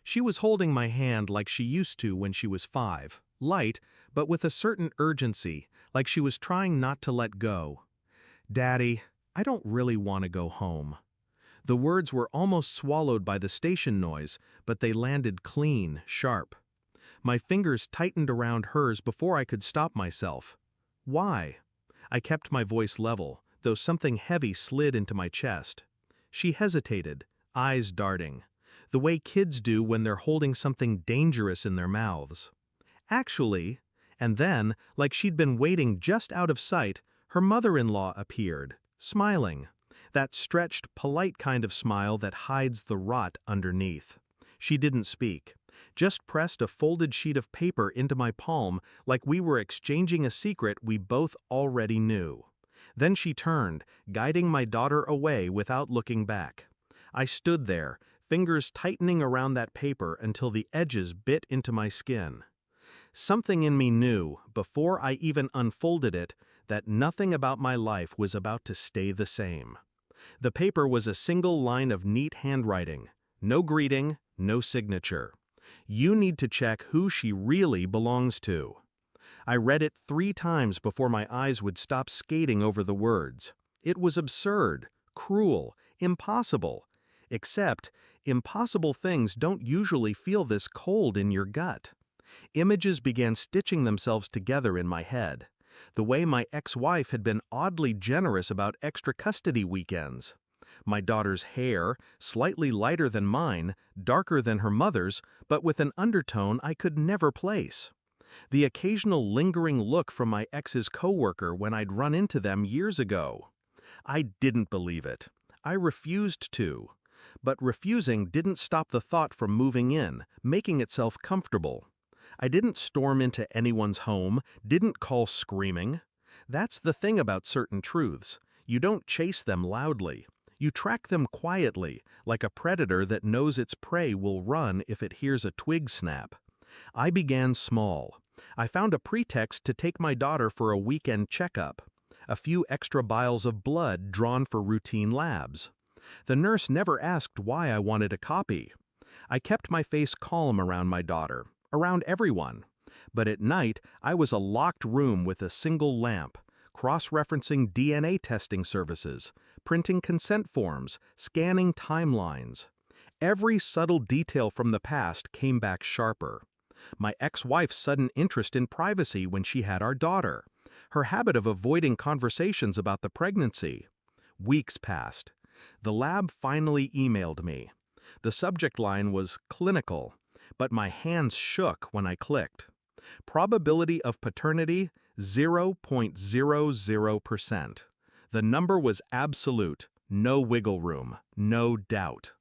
She was holding my hand like she used to when she was 5, light, but with a certain urgency, like she was trying not to let go. "Daddy, I don't really want to go home." The words were almost swallowed by the station noise, but they landed clean, sharp. My fingers tightened around hers before I could stop myself. "Why?" I kept my voice level, though something heavy slid into my chest. She hesitated, eyes darting, the way kids do when they're holding something dangerous in their mouths. "Actually," and then, like she'd been waiting just out of sight, her mother-in-law appeared, smiling. That stretched, polite kind of smile that hides the rot underneath. She didn't speak, just pressed a folded sheet of paper into my palm like we were exchanging a secret we both already knew. Then she turned, guiding my daughter away without looking back. I stood there, fingers tightening around that paper until the edges bit into my skin. Something in me knew, before I even unfolded it, that nothing about my life was about to stay the same. The paper was a single line of neat handwriting. No greeting, no signature. "You need to check who she really belongs to." I read it 3 times before my eyes would stop skating over the words. It was absurd, cruel, impossible. Except, impossible things don't usually feel this cold in your gut. Images began stitching themselves together in my head. The way my ex-wife had been oddly generous about extra custody weekends. My daughter's hair, slightly lighter than mine, darker than her mother's, but with an undertone I could never place. The occasional lingering look from my ex's coworker when I'd run into them years ago. I didn't believe it. I refused to. But refusing didn't stop the thought from moving in, making itself comfortable. I didn't storm into anyone's home, didn't call screaming. That's the thing about certain truths. You don't chase them loudly. You track them quietly, like a predator that knows its prey will run if it hears a twig snap. I began small. I found a pretext to take my daughter for a weekend checkup. A few extra vials of blood drawn for routine labs. The nurse never asked why I wanted a copy. I kept my face calm around my daughter, around everyone. But at night, I was a locked room with a single lamp, cross-referencing DNA testing services, printing consent forms, scanning timelines. Every subtle detail from the past came back sharper. My ex-wife's sudden interest in privacy when she had our daughter. Her habit of avoiding conversations about the pregnancy. Weeks passed. The lab finally emailed me. The subject line was clinical, but my hands shook when I clicked. Probability of paternity, 0.00%. The number was absolute, no wiggle room, no doubt.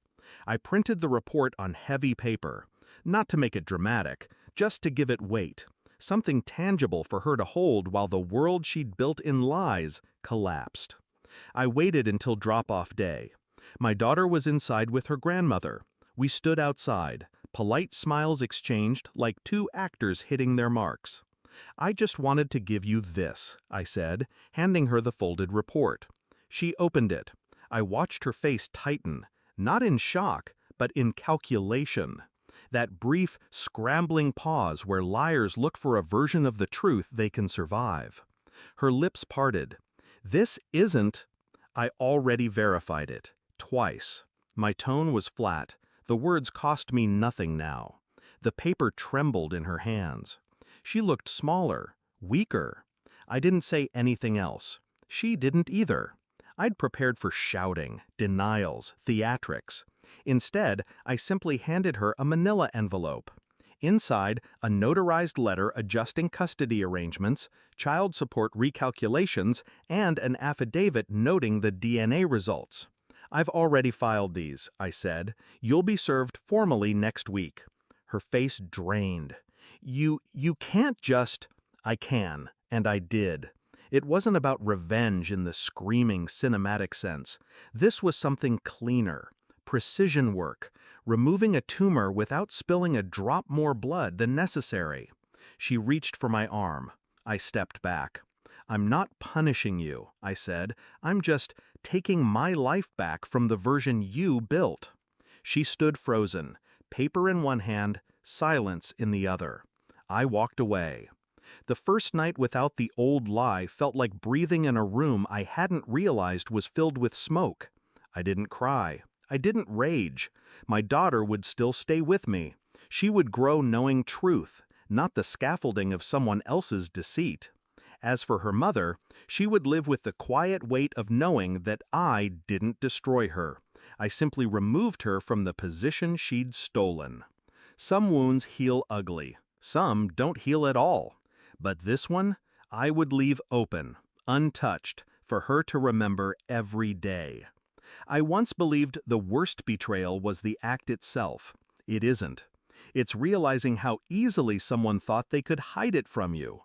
I printed the report on heavy paper, not to make it dramatic, just to give it weight, something tangible for her to hold while the world she'd built in lies collapsed. I waited until drop-off day. My daughter was inside with her grandmother. We stood outside, polite smiles exchanged like 2 actors hitting their marks. "I just wanted to give you this," I said, handing her the folded report. She opened it. I watched her face tighten, not in shock, but in calculation. That brief, scrambling pause where liars look for a version of the truth they can survive. Her lips parted. "This isn't—" I already verified it. Twice. My tone was flat. The words cost me nothing now. The paper trembled in her hands. She looked smaller, weaker. I didn't say anything else. She didn't either. I'd prepared for shouting, denials, theatrics. Instead, I simply handed her a manila envelope. Inside, a notarized letter adjusting custody arrangements, child support recalculations, and an affidavit noting the DNA results. "I've already filed these," I said. "You'll be served formally next week." Her face drained. You can't just—" "I can, and I did." It wasn't about revenge in the screaming cinematic sense. This was something cleaner. Precision work, removing a tumor without spilling a drop more blood than necessary. She reached for my arm. I stepped back. "I'm not punishing you," I said. "I'm just taking my life back from the version you built." She stood frozen, paper in one hand, silence in the other. I walked away. The first night without the old lie felt like breathing in a room I hadn't realized was filled with smoke. I didn't cry. I didn't rage. My daughter would still stay with me. She would grow knowing truth, not the scaffolding of someone else's deceit. As for her mother, she would live with the quiet weight of knowing that I didn't destroy her. I simply removed her from the position she'd stolen. Some wounds heal ugly. Some don't heal at all. But this one, I would leave open, untouched, for her to remember every day. I once believed the worst betrayal was the act itself. It isn't. It's realizing how easily someone thought they could hide it from you.